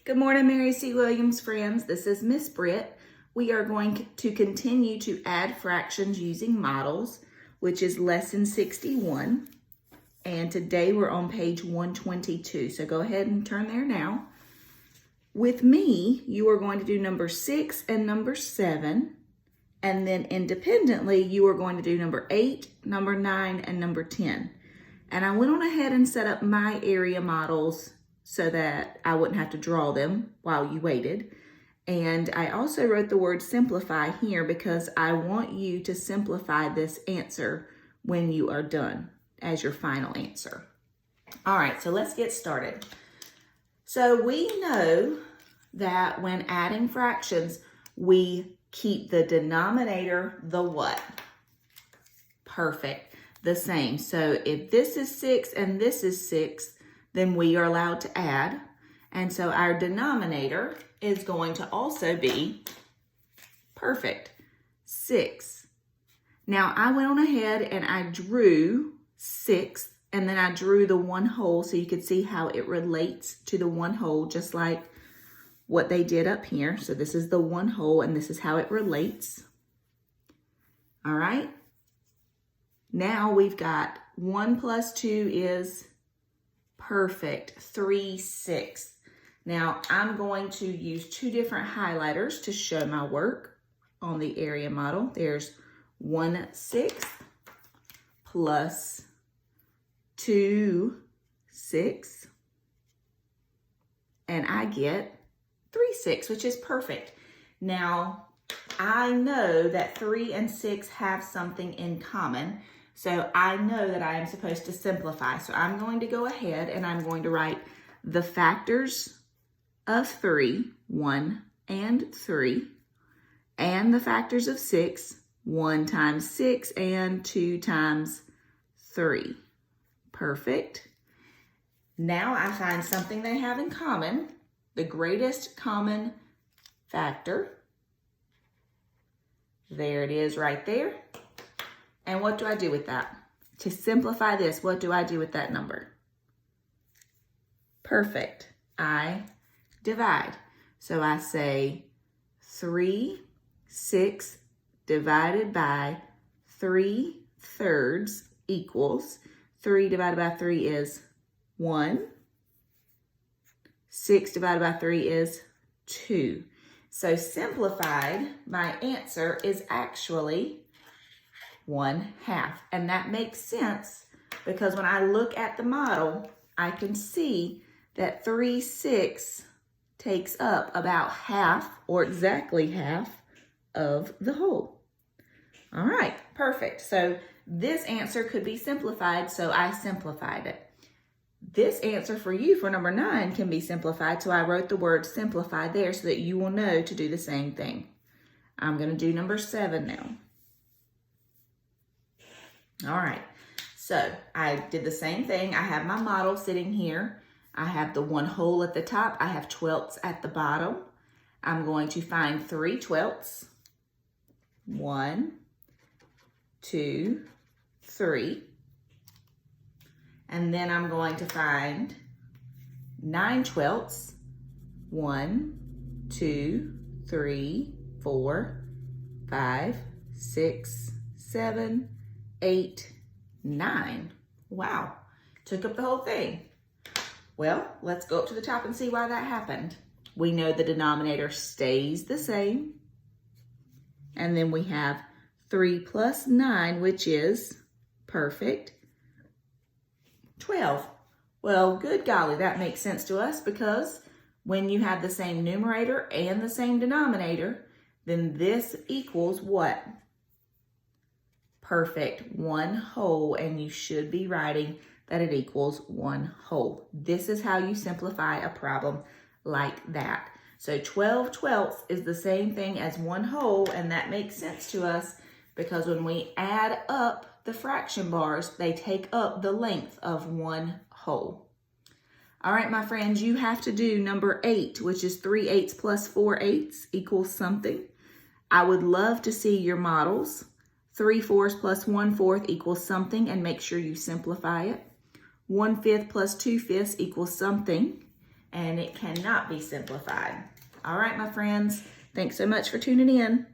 Good morning, Mary C. Williams friends. This is Miss Britt. We are going to continue to add fractions using models, which is lesson 61. And today we're on page 122. So go ahead and turn there now. With me, you are going to do number 6 and number 7. And then independently, you are going to do number 8, number 9, and number 10. And I went on ahead and set up my area models so that I wouldn't have to draw them while you waited. And I also wrote the word simplify here because I want you to simplify this answer when you are done as your final answer. All right, so let's get started. So we know that when adding fractions, we keep the denominator the what? Perfect, the same. So if this is 6 and this is 6, then we are allowed to add. And so our denominator is going to also be perfect, 6. Now I went on ahead and I drew 6 and then I drew the one whole so you could see how it relates to the one whole, just like what they did up here. So this is the one whole and this is how it relates. All right. Now we've got 1 plus 2 is perfect, 3/6. Now I'm going to use 2 different highlighters to show my work on the area model. There's 1/6 plus 2/6, and I get 3/6, which is perfect. Now I know that 3 and 6 have something in common. So I know that I am supposed to simplify. So I'm going to go ahead and I'm going to write the factors of 3, 1 and 3, and the factors of 6, 1 times 6 and 2 times 3. Perfect. Now I find something they have in common, the greatest common factor. There it is right there. And what do I do with that? To simplify this, what do I do with that number? Perfect. I divide. So I say 3/6 divided by 3/3 equals 3 divided by 3 is 1. 6 divided by 3 is 2. So simplified, my answer is actually 1/2. And that makes sense because when I look at the model, I can see that 3/6 takes up about half or exactly half of the whole. All right, perfect. So this answer could be simplified, so I simplified it. This answer for you for number 9 can be simplified, so I wrote the word simplify there so that you will know to do the same thing. I'm going to do number 7 now. All right, so I did the same thing. I have my model sitting here. I have the one whole at the top. I have 12ths at the bottom. I'm going to find 3/12. 1, 2, 3. And then I'm going to find 9/12. 1, 2, 3, 4, 5, 6, 7, 8, 9. Wow, took up the whole thing. Well, let's go up to the top and see why that happened. We know the denominator stays the same. And then we have 3 plus 9, which is perfect, 12. Well, good golly, that makes sense to us because when you have the same numerator and the same denominator, then this equals what? Perfect, 1 whole, and you should be writing that it equals 1 whole. This is how you simplify a problem like that. So 12/12 is the same thing as 1 whole, and that makes sense to us because when we add up the fraction bars, they take up the length of 1 whole. All right, my friends, you have to do number 8, which is 3/8 plus 4/8 equals something. I would love to see your models. 3/4 plus 1/4 equals something, and make sure you simplify it. 1/5 plus 2/5 equals something, and it cannot be simplified. All right, my friends, thanks so much for tuning in.